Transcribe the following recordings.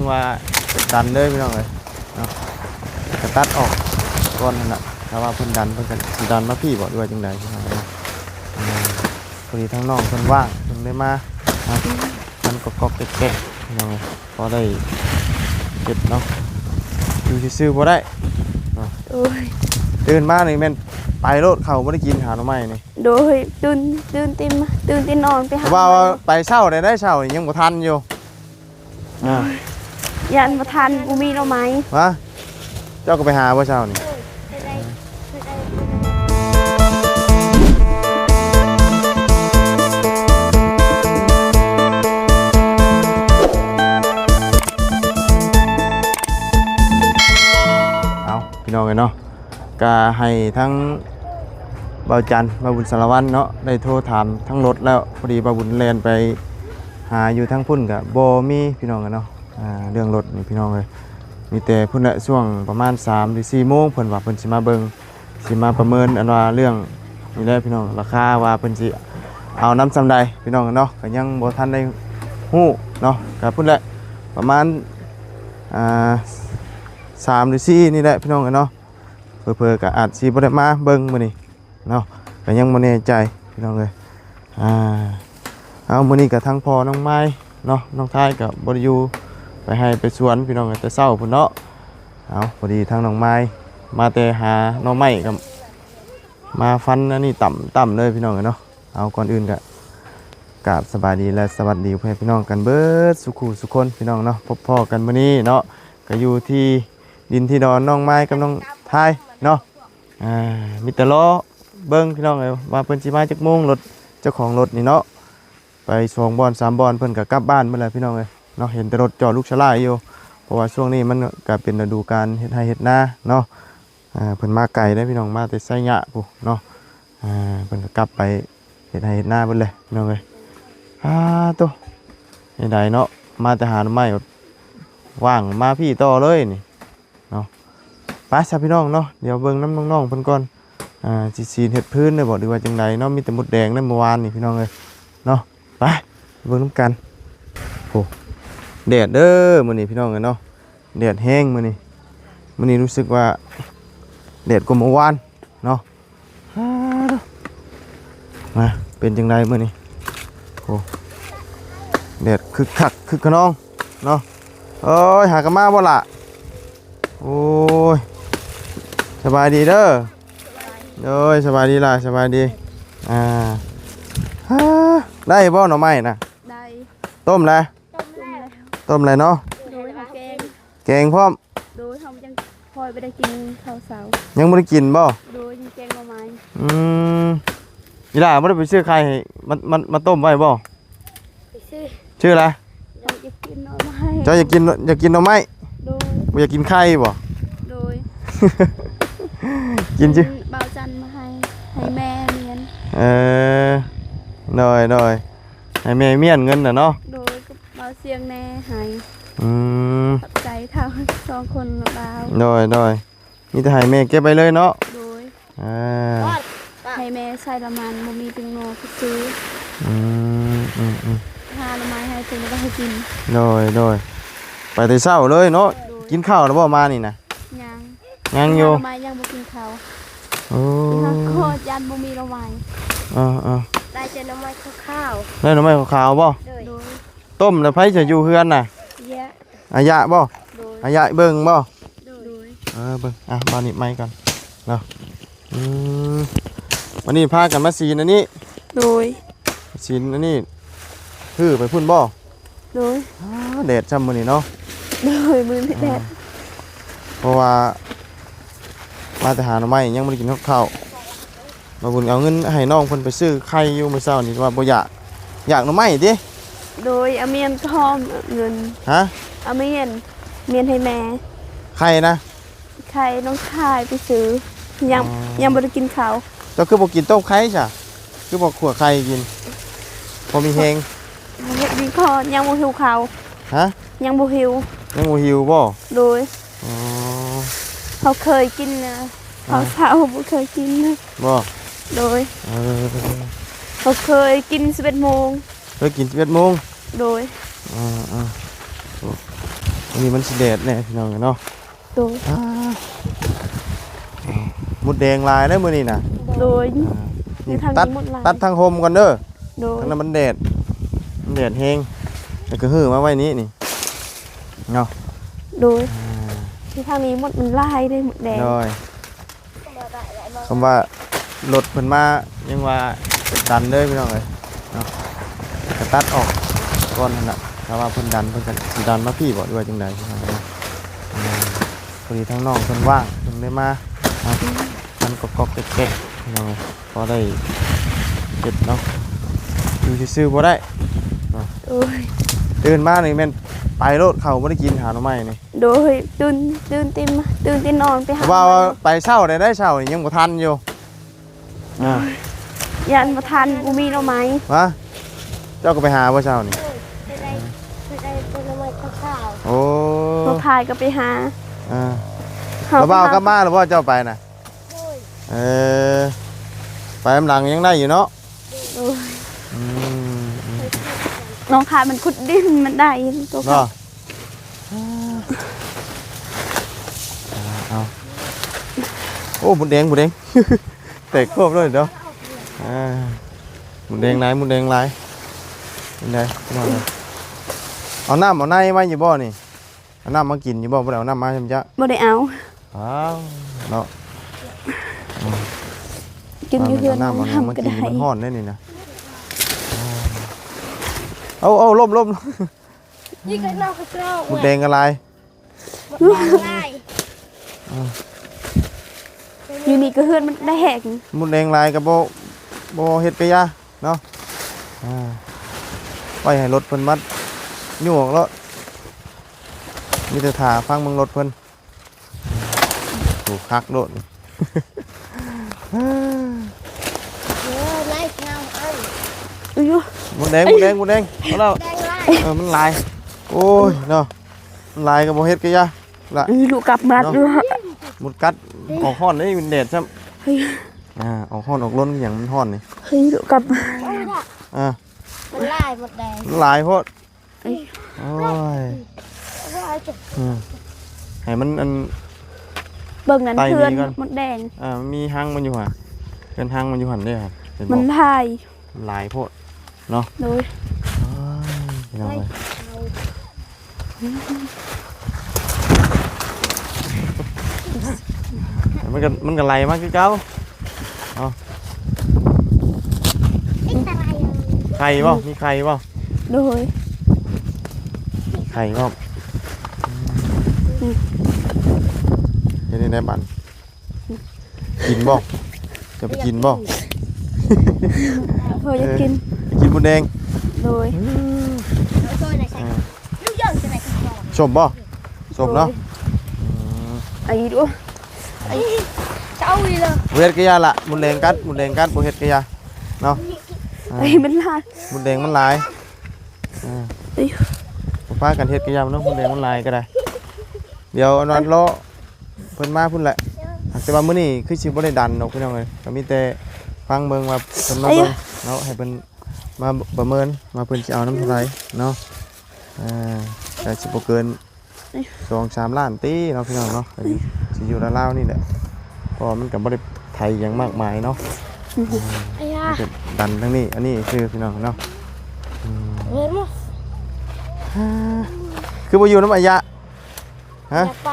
ยังว่าดันเลยพี่น้องเลยเนาะจะตัดออกก่อนนั่นแหละถ้าว่าเพิ่นดันเพิ่นก็สิดันมาพี่บอกด้วยจังใดพี่น้องเนาะพอดีทั้งน้องเพิ่นว่างเพิ่นได้มามันก็แก๊กๆพี่น้องเลยพอได้เก็บเนาะอยู่ซื่อๆบ่ได้เนาะตื่นมานี่แม่นไปโลดเขาบ่ได้กินหาหน่อไม้นี่โดยตื่นตีนอนไปหาว่าไปเช้าได้เช้านี่ยังบ่ทันอยู่ยันบ่ทันกูมีหน่อไม้ฮะเจ้าก็ไปหาบ่เช้านี่เอาพี่น้องกันเนาะก็ให้ทั้งบ่าวจันทร์บ่าวบุญสารวัตรเนาะได้โทรถามทั้งรถแล้วพอดีบ่าวบุญแล่นไปหาอยู่ทั้งพุ่นก็บ่มีพี่น้องกันเนาะเรื่องรถนี่พี่น้องเลยมีแต่พุ่นละช่วงประมาณ3 หรือ 4 โมงเพิ่นว่าเพิ่นสิมาเบิ่งสิมาประเมินอันว่าเรื่องนี่แหละพี่น้องราคาว่าเพิ่นสิเอาน้ำซำใดพี่น้องกันเนาะก็ยังบ่ทันได้ฮู้เนาะก็พุ่นละประมาณ3 หรือ 4นี่แหละพี่น้องกันเนาะเพิ่นก็อาจสิบ่ได้มาเบิ่งมื้อนี้เนาะก็ยังบ่แน่ใจพี่น้องเอ้ยเอามื้อนี้ก็ทั้งพ่อน้องไม้เนาะน้องท้ายก็บ่ได้อยู่ไปให้ไปสวนพี่น้องแต่เช้าพุ่นเนาะเอาพอดีทั้งน้องไม้มาแต่หาน้องไม้กับมาฟันอันนี้ต่ำเลยพี่น้องเนาะเอาก่อนอื่นก็กราบสบายดีและสวัสดีเพื่อนพี่น้องกันเบิดสุขุสุคนพี่น้องเนาะพบพ่อกันมื้อนี้เนาะก็อยู่ที่ดินที่ดอนน้องไม้กับน้องท้ายเนาะมีแต่ล้อเบิ้งพี่น้องเลยว่าเพิ่นสิมาจักโมงรถเจ้าของรถนี่เนาะไป2 บอน 3 บอนเพิ่นก็กลับบ้านเมื่อไรพี่น้องเลยเนาะเห็นแต่รถจอดลูกชะลายอยู่เพราะว่าช่วงนี้มันก็เป็นฤดูกาลเฮ็ดไร่เฮ็ดนาเนาะเพิ่นมาไกลได้พี่น้องมาแต่ไสยะพู่เนาะเพิ่นก็กลับไปเฮ็ดไร่เฮ็ดนาเบิดเลยพี่น้องเลยตัวเฮ็ดได้เนาะมาแต่หาหน่อไม้ว่างมาพี่ต่อเลยนี่เนาะไปซะพี่น้องเนาะเดี๋ยวเบิ่งน้ำน้องๆเพิ่นก่อนสีเห็ดพื้นเลยบอกดีว่าจังไรเนาะมีแต่มดแดงนั่นเมื่อวานนี่พี่น้องเลยเนาะไปเบิ่งน้ำกันโอ้แดดเด้อมื้อนี้พี่น้องเลยเนาะแดดแห้งมื้อนี้รู้สึกว่าแดดกว่าเมื่อวานเนาะมาเป็นจังไรมื้อนี้โอ้แดดคึกคักคึกขนองเนาะเอ้ยหากระมาบ่ล่ะโอ้ยสบายดีเด้อโอ้ยสบายดีล่ะสบายดีได้บ่หน่อไม้นะได้ต้มแล้วต้มอะไรเนาะโดยแกงพร้อมโดยทำยังพอยไปได้กินข้าวเสายังไม่ได้กินบ่โดยยังแกงหน่อไม้นี่ล่ะไม่ได้ไปซื้อใครมาต้มไว้บ่ไปซื้อชื่ออะไรอยากกินหน่อไม้เจ้าอยากกินหน่อไม้โดยบ่อยากกินไข่บ่โดยกินชื่อบ่าวจันมาให้แม่เมียนหน่อยให้แม่เมียนเงินน่ะเนาะโดยก็บ่าวเสียงแน่ให้ขอบใจเท่า2 คนบ่าวหน่อยมีแต่ให้แม่เก็บไปเลยเนาะโดยให้แม่ใส่ละมันบ่มีเป็นโนก็ซื้อหาละไม้ให้เพิ่นก็ให้กินหน่อยไปแต่เช้าเลยเนาะกินข้าวแล้วบ่มานี่นะยังอยู่ละไม้ยังบ่กินข้าวโอ้ก็ยันบ่มีละไม้ได้แต่ละไม้ข้าวได้หน่อไม้ขาวบ่ต้มแล้วไผจะอยู่เฮือนน่ะอายะบ่อายะเบิ่งบ่เบิ่งมานี่ไม้ก่อนเนาะวันนี้พากันมาซีนอันนี้ซีนอันนี้ไปพุ่นบ่แดดช่ำมื้อนี้เนาะมื้อนี้แดดเพราะว่ามาแต่หาหน่อไม้ยังไม่ได้กินข้าวมาบุญเอาเงินให้น้องเพิ่นไปซื้อไข่อยู่มื้อเช้านี่ว่าบ่อยากหน่อไม้ดิโดยเอาเมียนทอมเงินเอาเมียนให้แม่ไข่นะไข่น้องชายไปซื้อยังบ่ได้กินข้าวเจ้าคือบ่กินต้มไข่จ้ะคือบ่ขั่วไข่กินพอมีแฮงกินข้าวยังบ่หิวข้าวยังบ่หิวบ่โดยเขาเคยกินนะเขาเช้าบ่เคยกินบ่โดยเขาเคยกิน11 โมงเคยกิน11 โมงโดย นี่มันสิเดดเนี่ยพี่น้องเนาะ โดย หมดแดงลายได้มื้อนี้น่ะ โดย นี่ ทางนี้ ตัด หมดลาย ตัดทางโฮมก่อนเด้อ โดย ทางนั้นมันแดดแฮงแล้วก็หื้อมาไว้นี้นี่เนาะ โดยที่ทางนี้หมดมันลายได้หมดแดง โดยคำว่ารถเพิ่นมายังว่าดันเลยพี่น้องเอ้ยเนาะก็ตัดออกก่อนนั่นน่ะถ้าว่าเพิ่นดันเพิ่นก็สิดันมาพี่บ่ด้วยจังไดพี่น้องเอ้ยพอดีทั้งน้องเพิ่นว่างเพิ่นได้มาเนาะมันก็ก๊อกๆแก๊กๆพี่น้องเอ้ยพอได้เก็บเนาะอยู่ซื่อๆบ่ได้ โดย ตื่นมานี่แม่นไปโลดเขาบ่ได้กินหาหน่อไม้นี่ โดยตื่นตีนนอนไป เพ หา ราะว่าไปเช้าได้เช้านี่ยังบ่ทันอยู่ยันมาทันกูมีเราไหม วะเจ้าก็ไปหาบ่เช้านี่ ไปได้เป็นน้ำมันข้าว โอ้ เราพายก็ไปหา แล้วบ่าวกลับมาหรือว่าเจ้าไปน่ะเออไปอำหลังยังได้อยู่เนาะ โดยน้องคายมันขุดดินมันได้ตัวเขา เนาะเอาโอ้หมุนแดง แตกครบเลยเด้อหมุนแดงหลายเป็นไงมาเลยเอาน้ำเอาในมาอยู่บ่นี่เอาน้ำมากินอยู่บ่บ่ได้เอาน้ำมาใช่มั้ยจ๊ะ บ่ได้เอา อ้าวเนาะ กินอยู่เพื่อน น้ำเอา ทำ มา ก็ กิน ได้ มันฮ้อนได้นี่นะเอาล่ม ยิ่งกันเราก็เจ้า หมุนแดงกันลาย อยู่นี่ก็เพื่อนมันได้แหก หมุนแดงลายกับโบเฮ็ดกะยาเนาะไปให้รถเพิ่นมัดยุ่งออกแล้วมีแต่ถ่าฟังมึงรถเพิ่นถูกคักโดด ไล่เงาอัน หมุนแดงเอาแล้วมันลายโอ้ยเนาะมันลายกับโบเฮ็ดกะยาละ ลูกกลับมาด้วย หมุดกัดออกห้อนนี่มันแดดใช่ออกห้อนออกล้นอย่างมันห้อนนี่ เฮ้ยลูกกลับมา มันลายหมดแดง มันลายโพดโอ้ยให้มันอัน เบิ่งนั้น ไต่ เพื่อน หนีก่อน มดแดง มันมีหางมันอยู่ห่ะเป็นหางมันอยู่หันได้ครับเป็น มันพาย ลายโพดเนาะ โดย พี่น้องเลยมันก็ไหลมากคือเก่า ไข่บ่มีไข่บ่ โดย ไข่บ่เห็นในบ้านกินบ่จะไปกินบ่ เพื่อจะกิน กินหมูแดง โดย แล้วโซ่ไหนใส่ลูกย่องจะไหนกันก่อน ชมบ่ชมเนาะ ไอ้ด้วย เจ้าอีเลย บ่เฮ็ดกะยาละหมูแดงกัดบ่เฮ็ดกะยาเนาะ ไอ้มันลาย หมูแดงมันหลายพากันเฮ็ดกะยาเนาะหมูแดงมันหลายก็ได้เดี๋ยวเอานอนรอเพิ่นมาพุ่นแหละแต่ว่ามื้อนี้คือสิบ่ได้ดันดอกพี่น้องเอ้ยก็มีแต่ฟังเบิ่งว่าเพิ่นมาเบิ่งเนาะให้เพิ่นมาประเมินมาเพิ่นสิเอาน้ำเท่าไหร่เนาะแต่สิบ่เกิน 2-3 ล้านตีเนาะพี่น้องเนาะสิอยู่ราวๆนี่แหละเพราะมันก็บ่ได้ไทยหยังมากมายเนาะ ไอ้ย่า จะดันทั้งนี้อันนี้คือพี่น้องเนาะ เห็นมั้ย คือบ่อยู่น้ำอายะฮะ อยากไป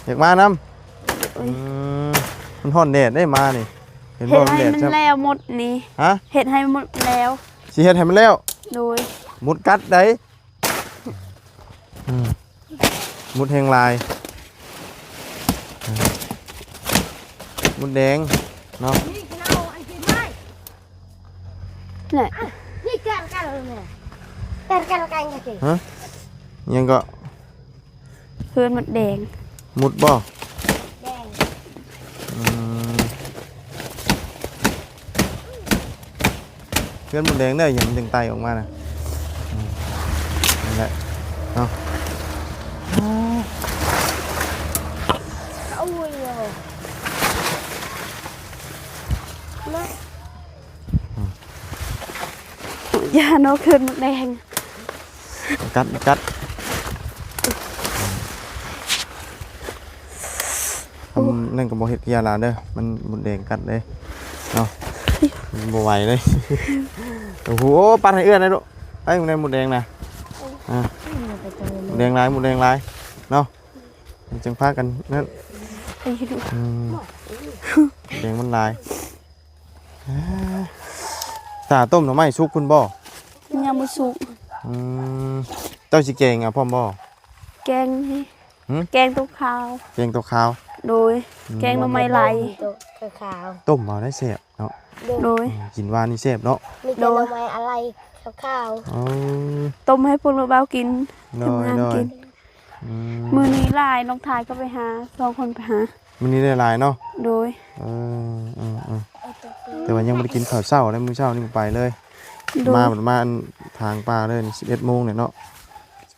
อยากมาน้ำมันฮ้อนแดดได้มานี่เห็น เห็ บ่ ด มัน ให้ แดด มัน ใช่ แล้วหมดนี่ ฮะ เห็ดให้หมดแล้ว สิเฮ็ดให้มันแล้ว โดย มุดกัดได้มุดแหงลายมุดแดงเนาะ นี่เอาไอ้กินไม่ นี่ นี่กันเลยเนี่ยกันกันสิ ยังก็ เพื่อนมดแดง มุดบ่ แดง เพื่อนมุดแดงได้อย่างมันดึงไตออกมาน่ะนั่นแหละเนาะ เอาเลยนะ ยาโนเพื่อนมดแดง กัด ำนั่นก็บ่เฮ็ดกิยาลาเด้อมันหมดแดงกัดเลยเนาะมันบ่ไหวเลยโอ้โหปัดให้เอื้อนเลยลูกไปมึงได้หมดแดงนะหมดแดงหลายหมดแดงหลายเนาะมันจังพากันนั่น ไปดู แดงมันหลายตาต้มหน่อไม้สุกคุณบ่ ยังบ่สุก เจ้าสิแกงอ่ะพ่อมบ่ แกงนี่แกงตุกขาว แกงตัวขาว โดยแกงหน่อไม้ไหล ตัวขาว ต้มเอาได้แซ่บเนาะ โดย กินหวานนี่แซ่บเนาะ มีแต่ละไม้อะไรขาว อ๋อ ต้มให้พวกเราเบากิน น้อย ทำงาน น้อย กินมื้อนี้หลายน้องทายก็ไปหา2คนไปหา มื้อนี้ได้หลายเนาะ โดย แต่ว่ายังบ่ได้กินข้าวเช้าเลยมื้อเช้านี่ไปเลย โดย มาบัดมาอันทางป่าเลยนี่11:00 นเนี่ยเนาะ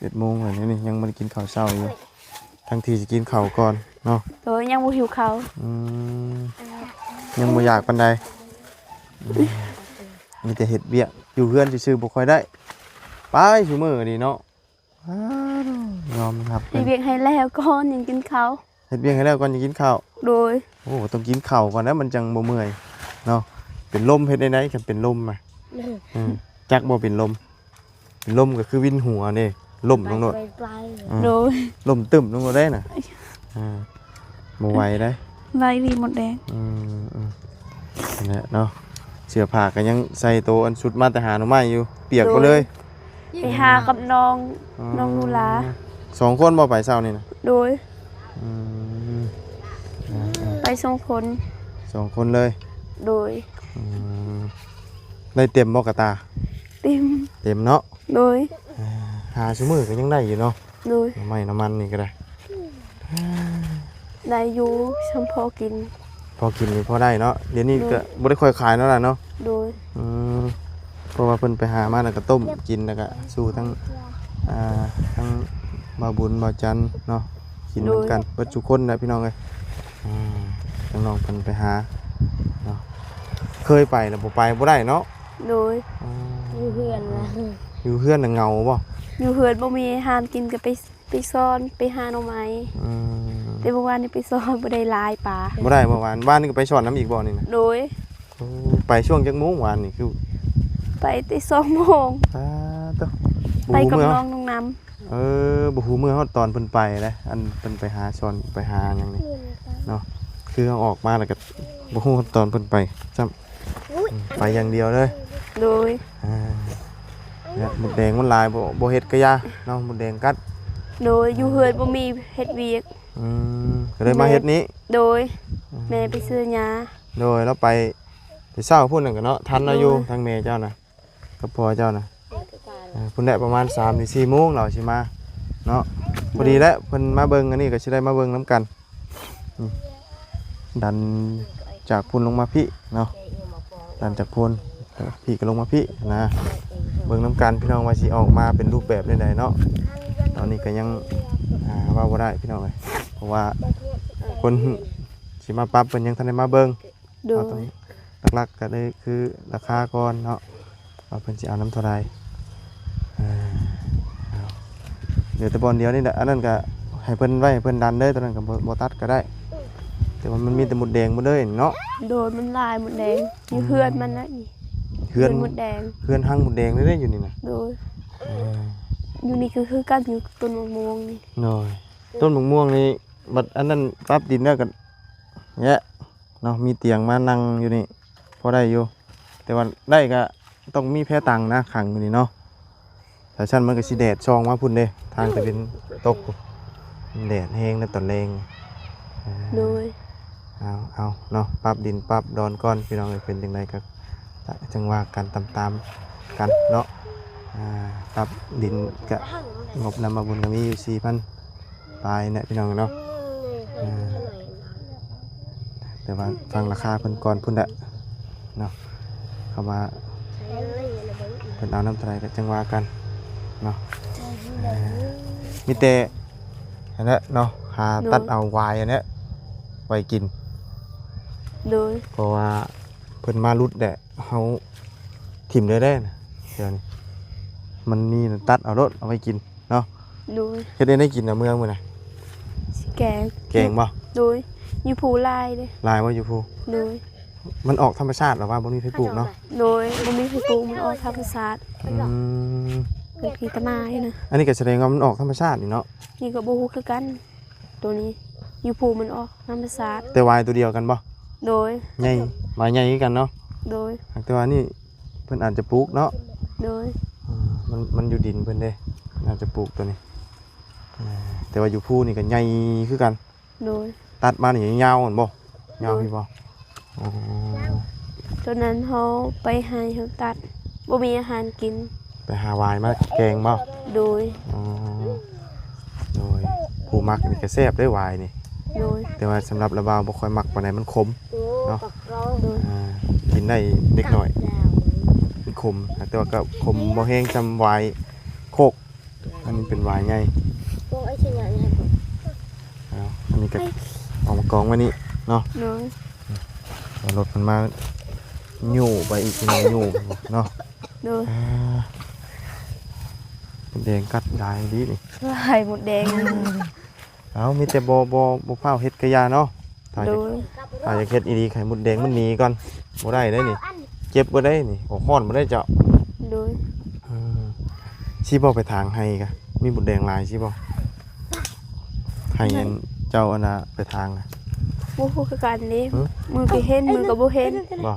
11:00 นเลยนี่ยังบ่ได้กินข้าวเช้าอยู่ทั้งที่สิกินข้าวก่อนเนาะ โดยยังบ่หิวข้าว ยังบ่อยากปานใดมีแต่เฮ็ดเวียกอยู่เฮือนซื่อๆบ่ค่อยได้ไปซุมื้อนี่เนาะยอมครับ ให้เวียกให้แล้วก่อนยังกินข้าว เฮ็ดเวียกให้แล้วก่อนจะกินข้าว โดย โอ้ต้องกินข้าวก่อนนะมันจังบ่เมื่อยเนาะเป็นลมเฮ็ดได้ไหนกันเป็นลมอ่ะจักบ่เป็นลมเป็นลมก็คือวินหัวนี่ลมลงโนด ปลาย โดย ลมตึมลงโนดได้น่ะบ่ไหวได้ ไล่วีหมดแดง นั่นแหละเนาะเสื้อผ้าก็ยังใส่โตอันสุดมาแต่หาหน่อไม้อยู่เปียกหมดเลย ไปหากับน้องนูลา 2 คนบ่ไปเช้านี่นะ โดย อืม ไป2คน 2 คนเลย โดย ได้เต็มบ่กะตา ติม เต็มเนาะ โดย หาซุมื้อก็ยังได้อยู่เนาะ โดย หน่อไม้น้ำมันนี่ก็ได้ ได้อยู่ชมพอกิน พอกินนี่พอได้เนาะเดี๋ยวนี้ก็บ่ได้ค่อยขายแล้วล่ะเนาะ โดย เพราะว่าเพิ่นไปหามาแล้วก็ต้มกินแล้วก็สู้ทั้งทั้งบ่าวบุญบ่าวจันทร์เนาะกินนำกันเบิดทุกคนนะพี่น้องเอ้ยทั้งน้องเพิ่นไปหาเนาะเคยไปแล้วบ่ไปบ่ได้เนาะ โดย อยู่เพื่อนนะ อยู่เพื่อนน่ะเหงาบ่ อยู่เฮือนบ่มีอาหารกินก็ไปซ่อนไปหาหน่อไม้ อืม แต่เมื่อวานนี้ไปซ่อนบ่ได้หลายปลา บ่ได้เมื่อวานบ้านนี่ก็ไปสอนน้ำอีกบ่นี่นะ โดย ไปช่วงจักโมงวานนี่คือ ไปแต่2 โมง ตะ ไปกับ เมื่อ น้องน้ำ บ่ฮู้มื้อเฮาตอนเพิ่นไปเลยอันเพิ่นไปหาสอนไปหาหยังนี่เนาะคือเอาออกมาแล้วก็บ่ฮู้ตอนเพิ่นไปซ้ำไปอย่างเดียวเลย โดย เนี่ยหมดแดงมันหลายบ่เฮ็ดกะยาเนาะหมดแดงกัด โดยอยู่เฮือนบ่มีเฮ็ดเวียก ก็เลยมาเฮ็ดนี้ โดยแม่ไปซื้อยา โดยแล้วไปเช้าพุ่นนั่นก็เนาะทันเราอยู่ทางแม่เจ้าน่ะกับพ่อเจ้าน่ะพุ่นได้ประมาณ 3-4 โมงเราสิมาเนาะพอดีแล้วเพิ่นมาเบิ่งอันนี้ก็สิได้มาเบิ่งนํกันดันจากพุ่นลงมาพี่เนาะดันจากพุ่นพี่ก็ลงมาพี่นะเบิ่งนํกันพี่น้องว่าสิออกมาเป็นรูปแบบใดๆเนาะตอนนี้ก็ยังว่าบ่ได้พี่น้องเอ้ยเพราะว่าคนสิมาปรับเพิ่นยังทันได้มาเบิ่ง โด เอาตรง ย หลักๆก็เลยคือราคาก่อนเนาะว่าเพิ่นสิเอาน้ำเท่าใดเอาเดี๋ยวแต่บอลเดียวนี่แหละอันนั้นก็ให้เพิ่นไว้ให้เพิ่นดันเด้อตอนนั้นก็บ่ตัดก็ได้ แต่ว่ามันมีแต่หมดแดงหมดเลยเนาะ โดยมันลายหมดแดงอยู่เฮือนมันนะนี่ เฮือน หมดแดง เฮือนหั่งหมดแดงเลยเด้อยู่นี่น่ะ โดยอยู่นี่คือกันอยู่ต้นมะม่วงนี่ น้อยต้นมะม่วงนี่บัดอันนั้นปรับดินแล้วก็แยะเนาะมีเตียงมานั่งอยู่นี่พอได้อยู่แต่ว่าได้ก็ต้องมีแพตังนะขังอยู่นี่เนาะแต่ชั้นมันก็สิแดดช่องมาพุ่นเด้ทางจะเป็นตกแดดแห้งแล้วตอนแรง โดย เอาเนาะปรับดินปรับดอนก้อนพี่น้องเป็นจังไดก็จังว่ากันตามๆกันเนาะปรับดินก็งบนำมาบุญก็มีอยู่ 4,000 ปลายเนี่ยพี่น้องเนาะแต่ว่าฟังราคาเพิ่นก่อนพุ่นแหละเนาะคำว่าเพิ่นเอาน้ำเท่าไหร่ก็จังว่ากันเนาะมีแต่อันนี้เนาะหาตัดเอาวายอันนี้ไว้กิน โดย เพราะว่าเพิ่นมารุดแดะเฮาถิ่มเลยได้นะเดี๋ยวนี้มันมีน่ะตัดเอารถเอาไว้กินเนาะ โดย เฮ็ดได้กินเอาเมืองมื้อน่ะ สิแกง แกงบ่ โดยอ อยู่ภูลายเด้ ลายว่าอยู่ภู โดย มันออกธรรมชาติหรอว่าบ่มีไผปลูกเนาะ โดยบ่มีไผปลูกมันออกธรรมชาติ อืม เป็นพีตะไม้นะ อันนี้ก็แสดงว่ามันออกธรรมชาตินี่เนาะ นี่ก็บ่ฮู้คือกัน ตัวนี้อยู่ภูมันออกธรรมชาติ แต่วายตัวเดียวกันบ่ โดย ใหญ่วายใหญ่คือกันเนาะ โดย แต่ว่านี่เพิ่นอาจจะปลูกเนาะ โดย มันอยู่ดินเพิ่นเด้น่าจะปลูกตัวนี้แต่ว่าอยู่ภูนี่ก็ใหญ่คือกัน โดย ตัดมานี่ยาวๆหั่นบ่ยาวพี่บ่อ๋อ ตัวนั้นเขาไปให้เขาตัดบ่มีอาหารกิน ไปหาวายมาแกงบ่ โดย อ๋อโดยผู้มักนี่ก็แซ่บได้วายนี่ โดย แต่ว่าสำหรับระบาวบ่ค่อยมักปานใดมันขม เนาะ โดย กินได้เด็กหน่อยมันขมแต่ว่าก็ขมบ่แห้งจำวายโคกอันนี้เป็นวายใหญ่ พวกไอ้ชิ้นใหญ่เนี่ย เอาอันนี้ก็เอามากองไว้นี่เนาะ โดย เอารถมันมาอยู่ไปอีกทีนึงอยู่เนาะ โดย เป็นแดงกัดได้ดีนี่ ลายหมดแดง เอามีแต่บ่เผาเฮ็ดกะยาเนาะถ้า โด จะ ย ถ้าจะเฮ็ดอีดีไข่มดแดงมันหนีก่อนบ่ได้ได้นี่เจ็บบ่ได้นี่ออกฮ้อนบ่ได้เจ้า โดย สิบ่ไปทางให้กะมีมดแดงหลายสิบ่ให้อันเจ้าอันน่ะไปทางน่ะ บ่ฮู้คือกันนี้ หือ มือก็เห็นมือก็บ่เห็น บ่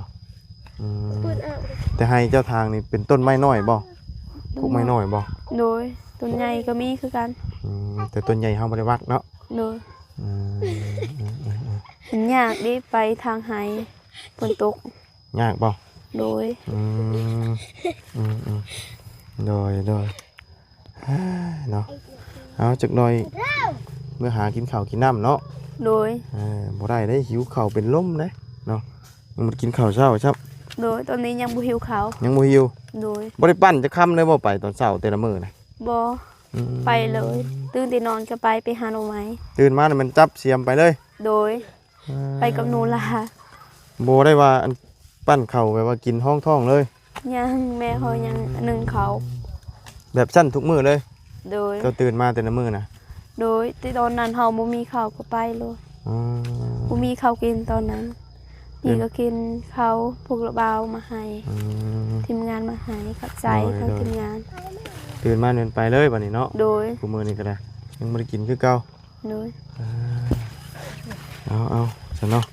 อืมแต่ให้เจ้าทางนี่เป็นต้นไม้น้อยบ่พวกไม้น้อยบ่ โดยตัวใหญ่ก็มีคือกัน แต่ต้นใหญ่เฮาบ่ได้วัดเนาะ โดย อืม มันยากดิไปทางไห้ฝนตก ยากบ่ โดย อืมโดยเนาะเอาจักหน่อยเมื่อหากินข้าวกินน้ำเนาะ โดย บ่ได้ได้หิวข้าวเป็นลมเด้เนาะยังบ่ได้กินข้าวเช้าครับ โดยตอนนี้ยังบ่หิวข้าว ยังบ่หิว โดย บ่ได้ปั้นจะค่ำเลยบ่ไปตอนเช้าแต่ละมื้อน่ะ บ่ อืม ไปเลย ตื่นแต่นอนก็ไปหาหน่อไม้ ตื่นมานี่มันจับเสียมไปเลย โดยไปกับหนูลา บ่ได้ว่าอันปั้นข้าวแบบว่ากินห้องท้องเลย ยังแม่เขายังนึ่งเขา แบบสั้นทุกมื้อเลย โดย เราตื่นมาแต่ละมื้อน่ะ โดยที่ตอนนั้นเฮาบ่มีข้าวก็ไปเลย อืม บ่มีข้าวกินตอนนั้นนี่ก็กินข้าวพวกระบาวมาให้ อืม ทีมงานมาให้ขับใจ โดย ทาง โดย ทีมงาน ตื่นมาเดินไปเลยบัดนี้เนาะ โดย กูมื้อนี้ก็ได้ยังบ่ได้กินคือเก่า โดย เอาซะเนาะ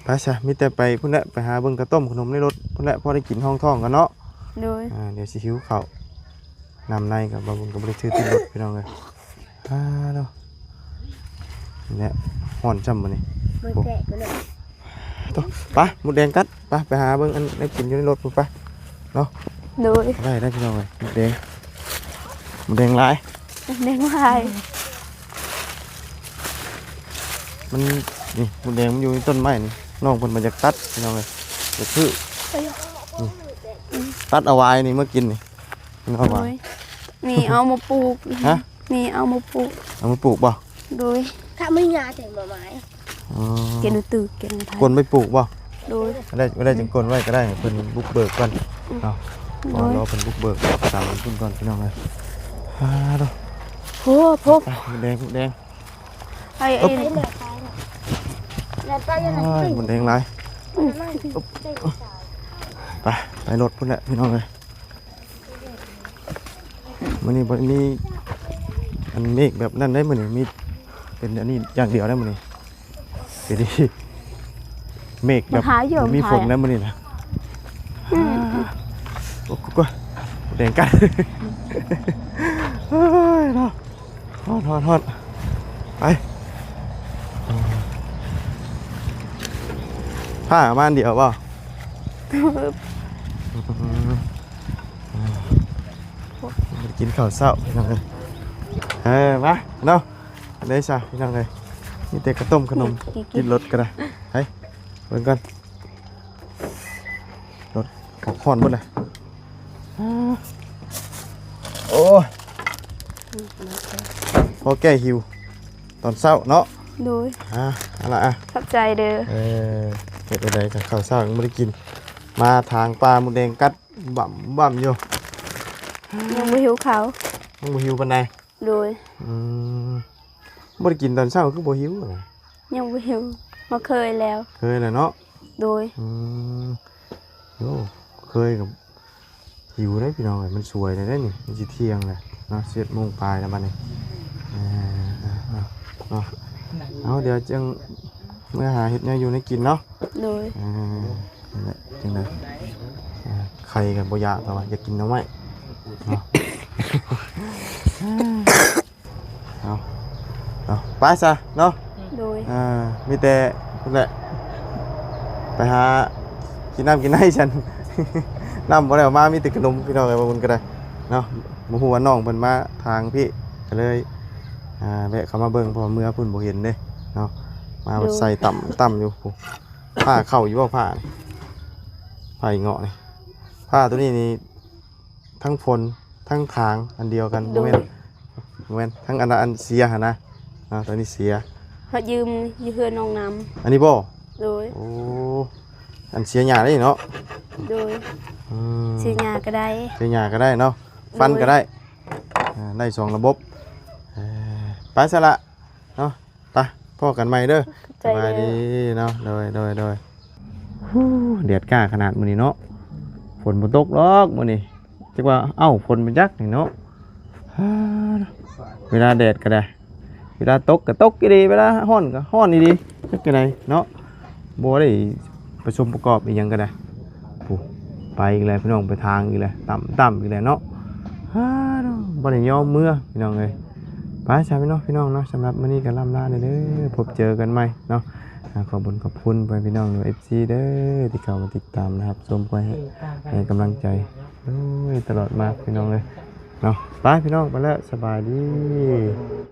ไปซะมีแต่ไปพุ่นแหละไปหาเบิ่งกระต้มขนมในรถพุ่นแหละพอได้กินห้องท้องกันเนาะ โดย เดี๋ยวสิหิวข้าวนำในกับบาบุญกับบริถือติดรถพี่น้องเลยเนาะนี่แหละห่อนจำมานี่ มันแตกกันเลย ต่อไปหมดแดงกัดไปหาเบิ่งอันได้กินอยู่ในรถพุ่นไป โดย ได้พี่น้องเลยหมดแดงหลาย แดงวาย มันนี่หมดแดงมันอยู่ในต้นไม้นี่น้องเพิ่นมาจากตัดพี่น้องเลยจะคือนี่ตัดเอาไว้นี่เมื่อกินนี่เอา โด ไว้ ยนี่เอามาปลูก ฮะ นี่เอามาปลูก เอามาปลูกบ่ โดย ถ้าไม่งาแต่หน่อไม้ อ๋อ เกณฑ์ตึกเกณฑ์ไทย กลนไปปลูกบ่ โดย ไม่ได้จังกลไว้ก็ได้เพิ่นบุกเบิกก่อนเอา โด รอย รอเพิ่นบุกเบิกตามมันขึ้นก่อนพี่น้องเลยดู โอ้พบ ไปหมดแดง ไอ้ ไอ้แม่ตายแล้วป้ายังไง หมดแดงหลายไปรถพุ่นแหละพี่น้องเลยมื้อนี้บ่มีอันเมฆแบบนั้นได้มื้อนี้มีเป็นอันนี้อย่างเดียวได้มื้อนี้เดี๋ยวดิเมฆแบบ หาอยู่ มีฝน หา แล้วมื้อนี้นะโอ้กูแดงกันเฮ้ยเนาะทอดไปผ้าบ้านเดียวเปล่ามากินข้าวเช้าพี่น้องเลยมาเนาะได้จ้ะพี่น้องเลยนี่แต่กระต้มขนมกินรถก็ได้ไปเบิ่งกันรถขอคอนหมดเลยโอ้ยพอแก้หิวตอนเช้าเนาะ โดย อะไรขับใจเด้อ เก็บอะไรจากข้าวเช้ายังไม่ได้กินมาทางปลาหมูแดงกัดบ่ำอยู่ ยังไม่หิวเขาว ยังบ่หิวปานใด โดย บ่ได้กินตอนเช้าคือบ่หิวอะ ยังไม่หิว มาเคยแล้ว เคยเลยเนาะ โดย โย่เคยกับหิวได้พี่น้องเลยมันสวยเลยได้นี่มันจะเที่ยงเลยเนาะ11 โมงปลายแล้วมันนี่เนาะเอาเดี๋ยวจังเมื่อหาเห็ดเนี่ยอยู่ในกินเนาะ โดย นั่นแหละจังเลยใครกันบ่อยากแต่ว่าอยากกินน้ำไหมเนาะ เอาไปซะเนาะ โดย มีแต่นั่นแหละไปหากินน้ำกินให้ฉัน น้ำบ่ได้ออกมามีแต่ขนมพี่น้องไอ้บ่บุญก็ได้เนาะบ่ฮู้ว่าน้องเพิ่นมาทางพี่ก็เลยแวะเข้ามาเบิ่งเพราะว่าเมื่อเพิ่นบ่เห็นเด้เนาะมาใส่ต่ำอยู่ผู้ผ้าเข้าอยู่บ่ผ้านี่ผ้าอีเงาะนี่ผ้าตัวนี้นี่ทั้งฝนทั้งทางอันเดียวกันบ่แม่นทั้งอันเสียหั่นนะตัวนี้เสีย เขายืมเพื่อนน้องน้ อันนี้บ่ ำโดย โอ้อันเสียหญ้าได้เนาะ โดยซื้อยาก็ได้ เสียหญ้าก็ได้เนาะฟันก็ได้ได้2 ระบบไปซะละเนาะไปพ่อกันใหม่เด้อสบายดีเนาะโดยเดือดกล้าขนาดมื้อนี้เนาะฝนบ่ตกหรอกมื้อนี้จักว่าฝนมันยักนี่เนาะเวลาแดดก็ได้เวลาตกก็ตกอีดีเวลาร้อนก็ร้อนอีดีจักได๋เนาะบ่ได้ประชุมประกอบอีหยังก็ได้ไปอีกแล้วพี่น้องไปทางอีกแล้วต่ำอีกแล้วเนาะบ่ได้ยอมเมื่อพี่น้องเอ้ยไปใช่พี่น้องเนาะสำหรับมื้อนี้ก็ล่ำลาเด้อพบเจอกันใหม่เนาะขอบคุณไปพี่น้องFC เด้อที่เข้ามาติดตามนะครับชมไปให้กำลังใจตลอดมาพี่น้องเลยเนาะไปพี่น้องไปแล้วสบายดี